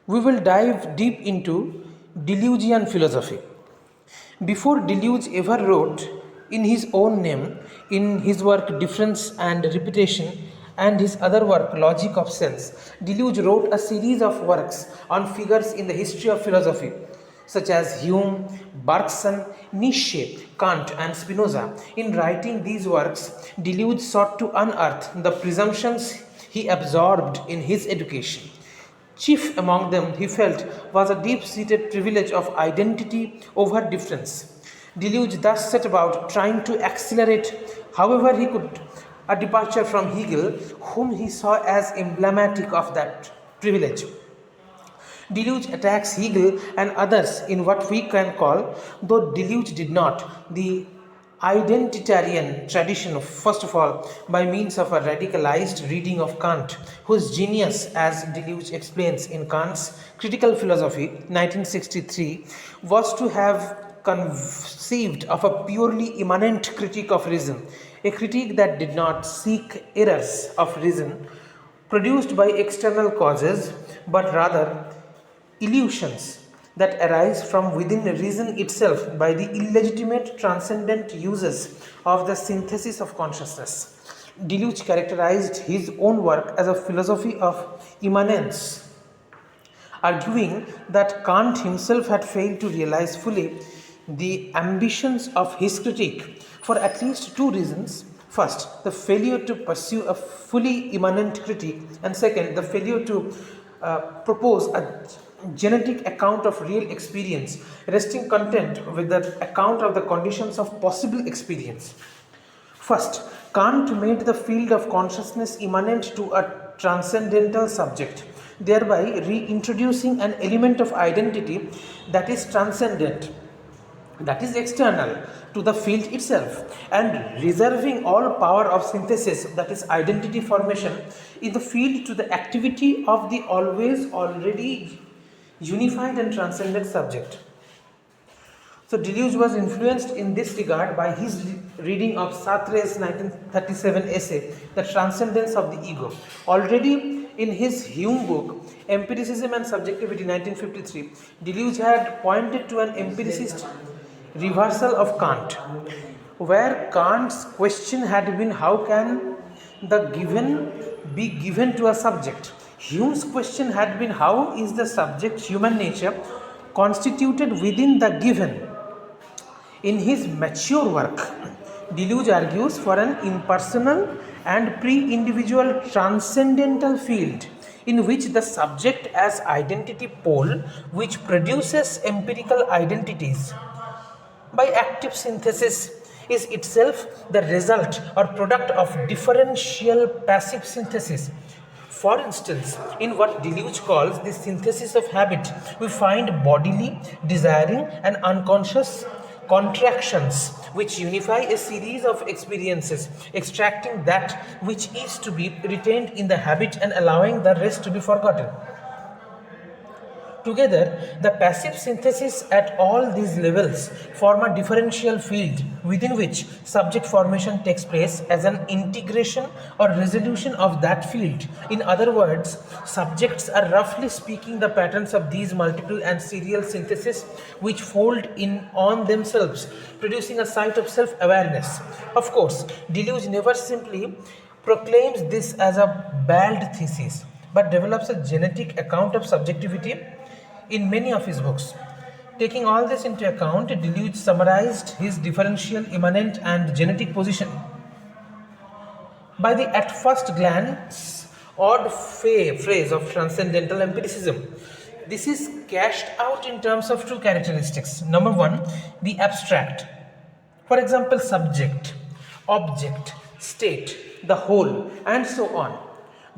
We will dive deep into Deleuzian philosophy. Before Deleuze ever wrote in his own name, in his work Difference and Repetition and his other work Logic of Sense, Deleuze wrote a series of works on figures in the history of philosophy such as Hume, Bergson, Nietzsche, Kant, and Spinoza. In writing these works, Deleuze sought to unearth the presumptions he absorbed in his education. Chief among them, he felt, was a deep seated privilege of identity over difference. Deleuze thus set about trying to accelerate, however he could, a departure from Hegel, whom he saw as emblematic of that privilege. Deleuze attacks Hegel and others in what we can call, though Deleuze did not, the identitarian tradition, first of all, by means of a radicalized reading of Kant, whose genius, as Deleuze explains in Kant's Critical Philosophy, 1963, was to have conceived of a purely immanent critique of reason, a critique that did not seek errors of reason produced by external causes, but rather illusions that arise from within reason itself by the illegitimate transcendent uses of the synthesis of consciousness. Deleuze characterized his own work as a philosophy of immanence, arguing that Kant himself had failed to realize fully the ambitions of his critique for at least two reasons. First, the failure to pursue a fully immanent critique, and second, the failure to propose a genetic account of real experience, resting content with the account of the conditions of possible experience. First, Kant made the field of consciousness immanent to a transcendental subject, thereby reintroducing an element of identity that is transcendent, that is external to the field itself, and reserving all power of synthesis, that is identity formation, in the field to the activity of the always already unified and transcendent subject. So Deleuze was influenced in this regard by his reading of Sartre's 1937 essay, The Transcendence of the Ego. Already in his Hume book, Empiricism and Subjectivity, 1953, Deleuze had pointed to an empiricist reversal of Kant, where Kant's question had been how can the given be given to a subject. Hume's question had been how is the subject human nature constituted within the given. In his mature work, Deleuze argues for an impersonal and pre-individual transcendental field in which the subject as identity pole, which produces empirical identities by active synthesis, is itself the result or product of differential passive synthesis. For instance, in what Deleuze calls the synthesis of habit, we find bodily, desiring, and unconscious contractions which unify a series of experiences, extracting that which is to be retained in the habit and allowing the rest to be forgotten. Together, the passive synthesis at all these levels form a differential field within which subject formation takes place as an integration or resolution of that field. In other words, subjects are roughly speaking the patterns of these multiple and serial syntheses which fold in on themselves, producing a sight of self-awareness. Of course, Deleuze never simply proclaims this as a bald thesis, but develops a genetic account of subjectivity in many of his books. Taking all this into account, Deleuze summarized his differential, immanent, and genetic position by the at first glance odd phrase of transcendental empiricism. This is cashed out in terms of two characteristics. Number one, the abstract. For example, subject, object, state, the whole, and so on.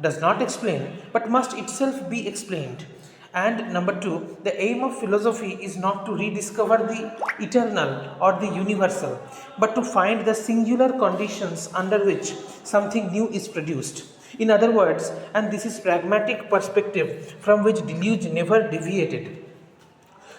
Does not explain, but must itself be explained. And number two, the aim of philosophy is not to rediscover the eternal or the universal, but to find the singular conditions under which something new is produced. In other words, and this is pragmatic perspective from which Deleuze never deviated,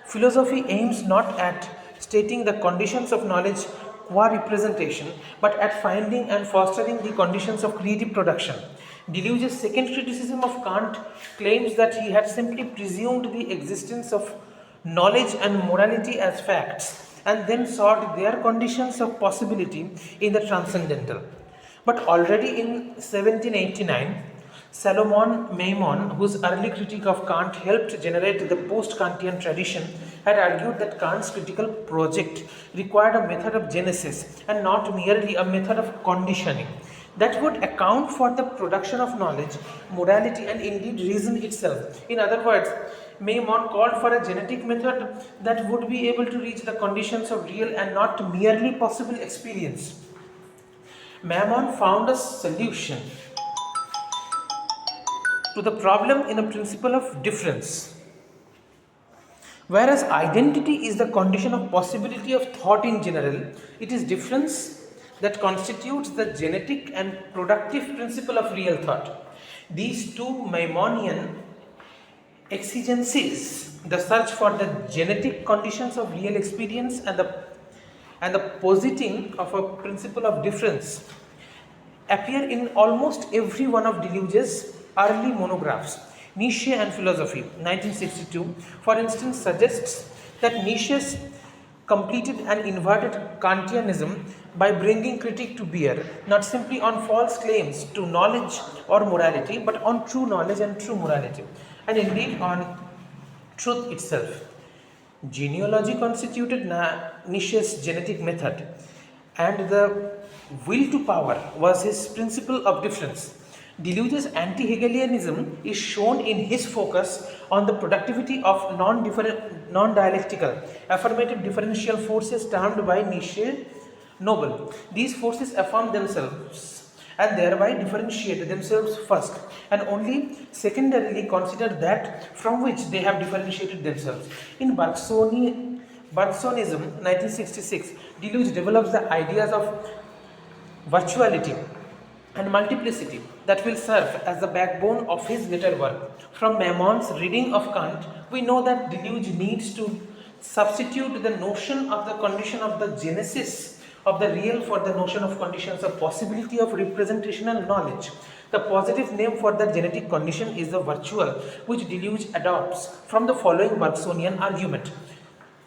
philosophy aims not at stating the conditions of knowledge qua representation, but at finding and fostering the conditions of creative production. Deleuze's second criticism of Kant claims that he had simply presumed the existence of knowledge and morality as facts and then sought their conditions of possibility in the transcendental. But already in 1789, Salomon Maimon, whose early critique of Kant helped generate the post-Kantian tradition, had argued that Kant's critical project required a method of genesis and not merely a method of conditioning that would account for the production of knowledge, morality, and indeed reason itself. In other words, Maimon called for a genetic method that would be able to reach the conditions of real and not merely possible experience. Maimon found a solution to the problem in a principle of difference. Whereas identity is the condition of possibility of thought in general, it is difference that constitutes the genetic and productive principle of real thought. These two Maimonian exigencies, the search for the genetic conditions of real experience and the positing of a principle of difference, appear in almost every one of Deleuze's early monographs. Nietzsche and Philosophy, 1962, for instance, suggests that Nietzsche completed an inverted Kantianism by bringing critique to bear not simply on false claims to knowledge or morality, but on true knowledge and true morality, and indeed on truth itself. Genealogy constituted Nietzsche's genetic method, and the will to power was his principle of difference. Deleuze's anti-Hegelianism is shown in his focus on the productivity of non-dialectical, affirmative differential forces termed by Nietzsche noble. These forces affirm themselves and thereby differentiate themselves first and only secondarily consider that from which they have differentiated themselves. In Bergsonianism, 1966, Deleuze develops the ideas of virtuality and multiplicity that will serve as the backbone of his later work. From Maimon's reading of Kant, we know that Deleuze needs to substitute the notion of the condition of the genesis of the real for the notion of conditions of possibility of representational knowledge. The positive name for the genetic condition is the virtual, which Deleuze adopts from the following Bergsonian argument.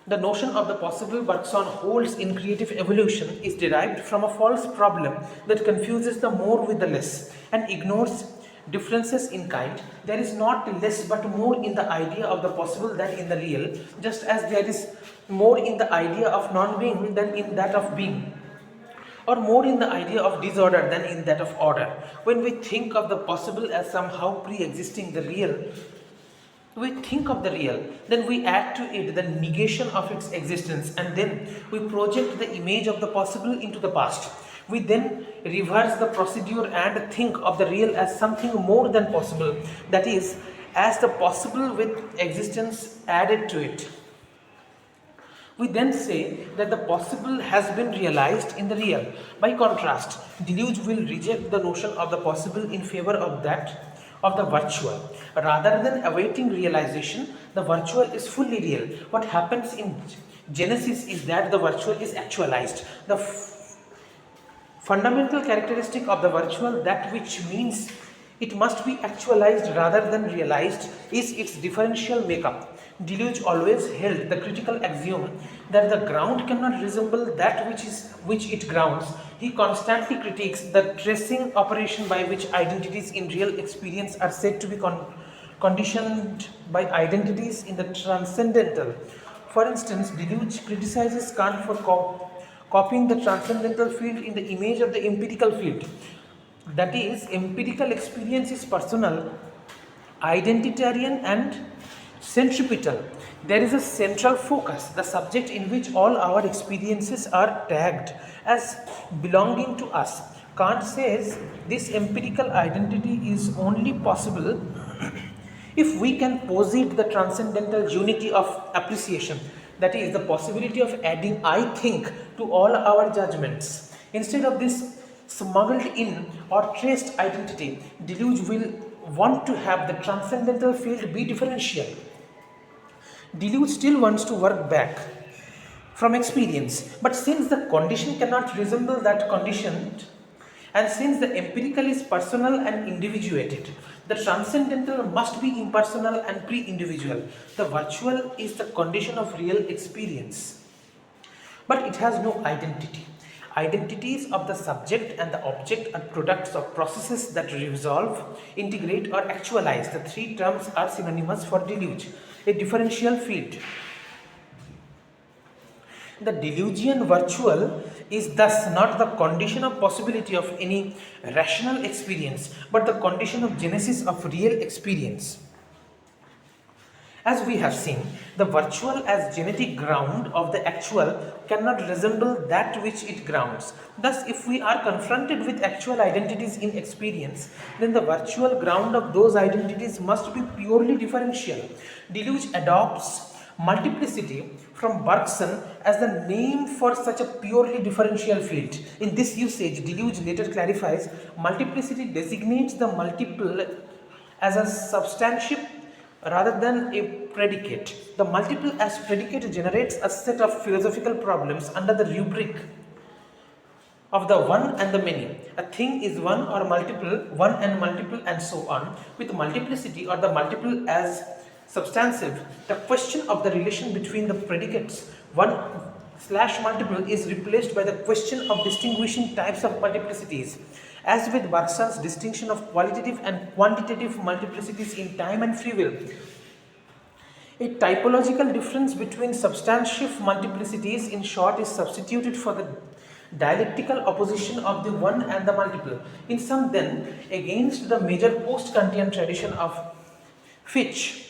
The notion of the possible Bergson holds in creative evolution is derived from a false problem that confuses the more with the less and ignores differences in kind. There is not less but more in the idea of the possible than in the real, just as there is more in the idea of non-being than in that of being, or more in the idea of disorder than in that of order. When we think of the possible as somehow pre-existing the real, we think of the real, then we add to it the negation of its existence, and then we project the image of the possible into the past. We then reverse the procedure and think of the real as something more than possible, that is, as the possible with existence added to it. We then say that the possible has been realized in the real. By contrast, Deleuze will reject the notion of the possible in favor of that of the virtual. Rather than awaiting realization, the virtual is fully real. What happens in Genesis is that the virtual is actualized. The fundamental characteristic of the virtual, that which means it must be actualized rather than realized, is its differential makeup. Deleuze always held the critical axiom that the ground cannot resemble that which it grounds. He constantly critiques the tracing operation by which identities in real experience are said to be conditioned by identities in the transcendental. For instance, Deleuze criticizes Kant for copying the transcendental field in the image of the empirical field. That is, empirical experience is personal, identitarian, and centripetal. There is a central focus, the subject in which all our experiences are tagged as belonging to us. Kant says this empirical identity is only possible if we can posit the transcendental unity of appreciation, that is, the possibility of adding I think to all our judgments. Instead of this smuggled in or traced identity, Deleuze will want to have the transcendental field be differential. Deleuze still wants to work back from experience, but since the condition cannot resemble that conditioned, And since the empirical is personal and individuated, the transcendental must be impersonal and pre-individual. The virtual is the condition of real experience, but it has no identity. Identities of the subject and the object are products of processes that resolve, integrate, or actualize. The three terms are synonymous for deluge, a differential field. The Deleuzian virtual is thus not the condition of possibility of any rational experience, but the condition of genesis of real experience. As we have seen, the virtual as genetic ground of the actual cannot resemble that which it grounds. Thus, if we are confronted with actual identities in experience, then the virtual ground of those identities must be purely differential. Deleuze adopts multiplicity from Bergson as the name for such a purely differential field. In this usage, Deleuze later clarifies multiplicity designates the multiple as a substantive rather than a predicate. The multiple as predicate generates a set of philosophical problems under the rubric of the one and the many. A thing is one or multiple, one and multiple, and so on. With multiplicity or the multiple as substantive, the question of the relation between the predicates one/multiple is replaced by the question of distinguishing types of multiplicities. As with Bergson's distinction of qualitative and quantitative multiplicities in time and free will, a typological difference between substantive multiplicities, in short, is substituted for the dialectical opposition of the one and the multiple. In sum, then, against the major post-Kantian tradition of Fichte,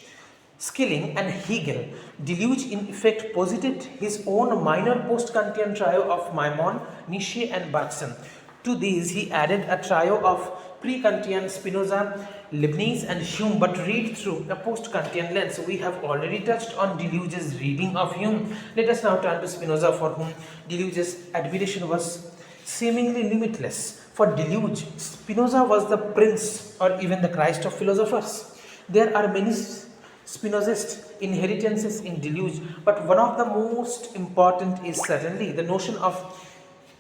Schelling and Hegel, Deleuze in effect posited his own minor post-Kantian trio of Maimon, Nietzsche and Bergson. To these he added a trio of pre-Kantian Spinoza, Leibniz and Hume, but read through a post-Kantian lens. We have already touched on Deleuze's reading of Hume. Let us now turn to Spinoza, for whom Deleuze's admiration was seemingly limitless. For Deleuze, Spinoza was the prince or even the Christ of philosophers. There are many Spinozist inheritances in Deleuze, but one of the most important is certainly the notion of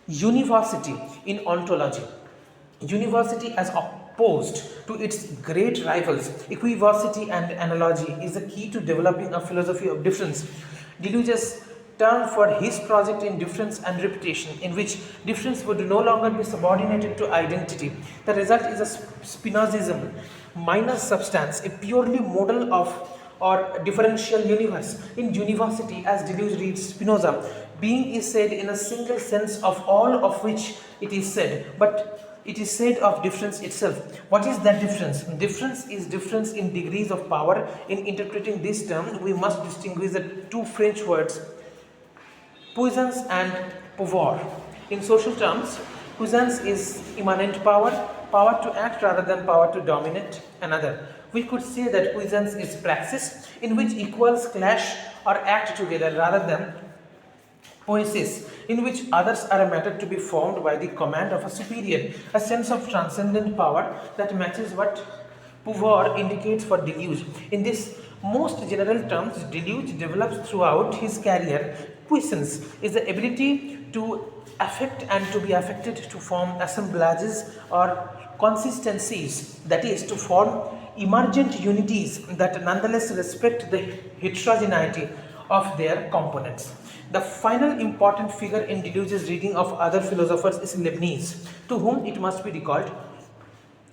university in ontology. University as opposed to its great rivals, equivocity and analogy, is the key to developing a philosophy of difference. Deleuze's term for his project in Difference and Repetition, in which difference would no longer be subordinated to identity. The result is a Spinozism minus substance, a purely model of or differential universe. In university, as Deleuze reads Spinoza, being is said in a single sense of all of which it is said, but it is said of difference itself. What is that difference? Difference is difference in degrees of power. In interpreting this term, we must distinguish the two French words, puissance and pouvoir. In social terms, puissance is immanent power, power to act rather than power to dominate another. We could say that puissance is praxis, in which equals clash or act together, rather than poiesis, in which others are a matter to be formed by the command of a superior, a sense of transcendent power that matches what pouvoir indicates for Deleuze. In this most general terms, Deleuze develops throughout his career. Puissance is the ability to affect and to be affected, to form assemblages or consistencies, that is, to form emergent unities that nonetheless respect the heterogeneity of their components. The final important figure in Deleuze's reading of other philosophers is Leibniz, to whom it must be recalled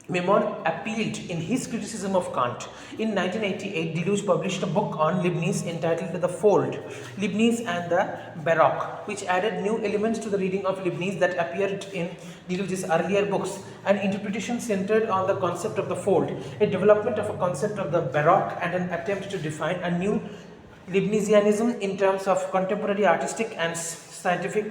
Maimon appealed in his criticism of Kant. In 1988, Deleuze published a book on Leibniz entitled The Fold, Leibniz and the Baroque, which added new elements to the reading of Leibniz that appeared in Deleuze's earlier books. An interpretation centered on the concept of the fold, a development of a concept of the Baroque, and an attempt to define a new Leibnizianism in terms of contemporary artistic and scientific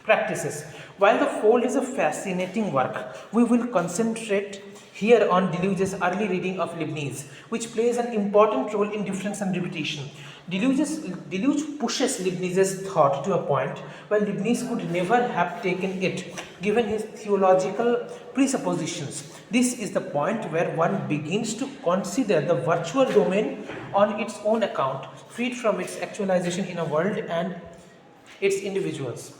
practices. While The Fold is a fascinating work, we will concentrate here on Deleuze's early reading of Leibniz, which plays an important role in difference and repetition. Deleuze pushes Leibniz's thought to a point where Leibniz could never have taken it, given his theological presuppositions. This is the point where one begins to consider the virtual domain on its own account, freed from its actualization in a world and its individuals.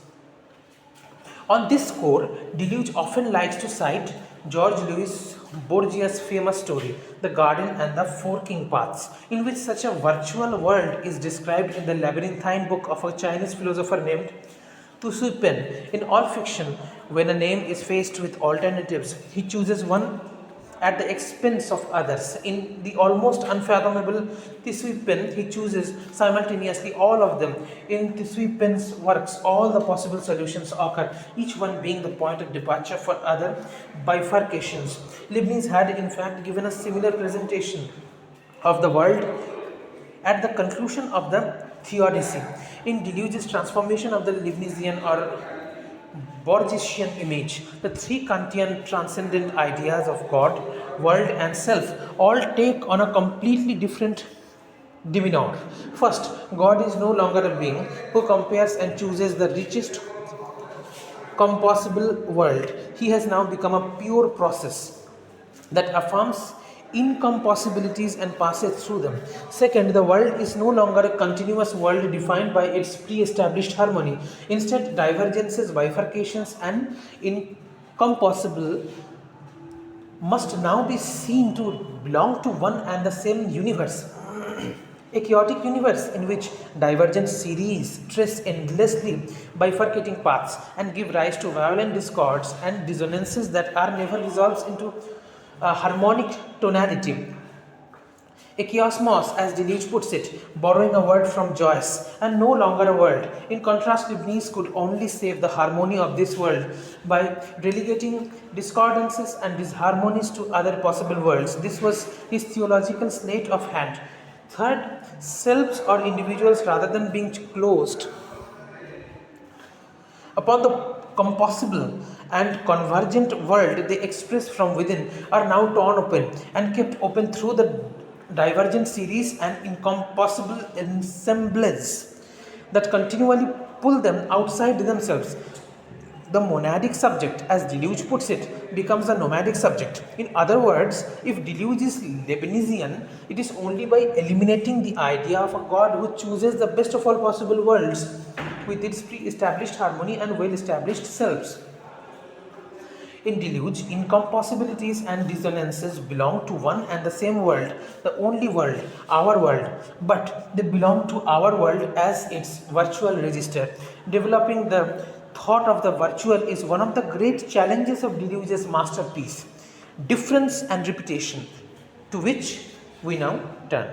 On this score, Deleuze often likes to cite George Louis Borgia's famous story, The Garden and the Forking Paths, in which such a virtual world is described in the labyrinthine book of a Chinese philosopher named Tu Sui Pen. In all fiction, when a name is faced with alternatives, he chooses one at the expense of others. In the almost unfathomable Tisui Pen, he chooses simultaneously all of them. In Tisui Pen's works, all the possible solutions occur, each one being the point of departure for other bifurcations. Leibniz had in fact given a similar presentation of the world at the conclusion of the Theodicy. In Deleuze's transformation of the Leibnizian or Borgesian image, the three Kantian transcendent ideas of God, world, and self all take on a completely different demeanor. First, God is no longer a being who compares and chooses the richest composable world. He has now become a pure process that affirms incompossibilities and passes through them. Second, the world is no longer a continuous world defined by its pre-established harmony. Instead, divergences, bifurcations, and incompossible must now be seen to belong to one and the same universe. A chaotic universe in which divergent series trace endlessly bifurcating paths and give rise to violent discords and dissonances that are never resolved into a harmonic tonality. A chiasmos, as Deleuze puts it, borrowing a word from Joyce, and no longer a world. In contrast, Leibniz could only save the harmony of this world by relegating discordances and disharmonies to other possible worlds. This was his theological slate of hand. Third, selves or individuals, rather than being closed upon the compossible and convergent world they express from within, are now torn open and kept open through the divergent series and incompossible ensembles that continually pull them outside themselves. The monadic subject, as Deleuze puts it, becomes a nomadic subject. In other words, if Deleuze is Leibnizian, it is only by eliminating the idea of a God who chooses the best of all possible worlds with its pre-established harmony and well-established selves. In Deleuze, incompossibilities and dissonances belong to one and the same world, the only world, our world, but they belong to our world as its virtual register. Developing the thought of the virtual is one of the great challenges of Deleuze's masterpiece, difference and repetition, to which we now turn.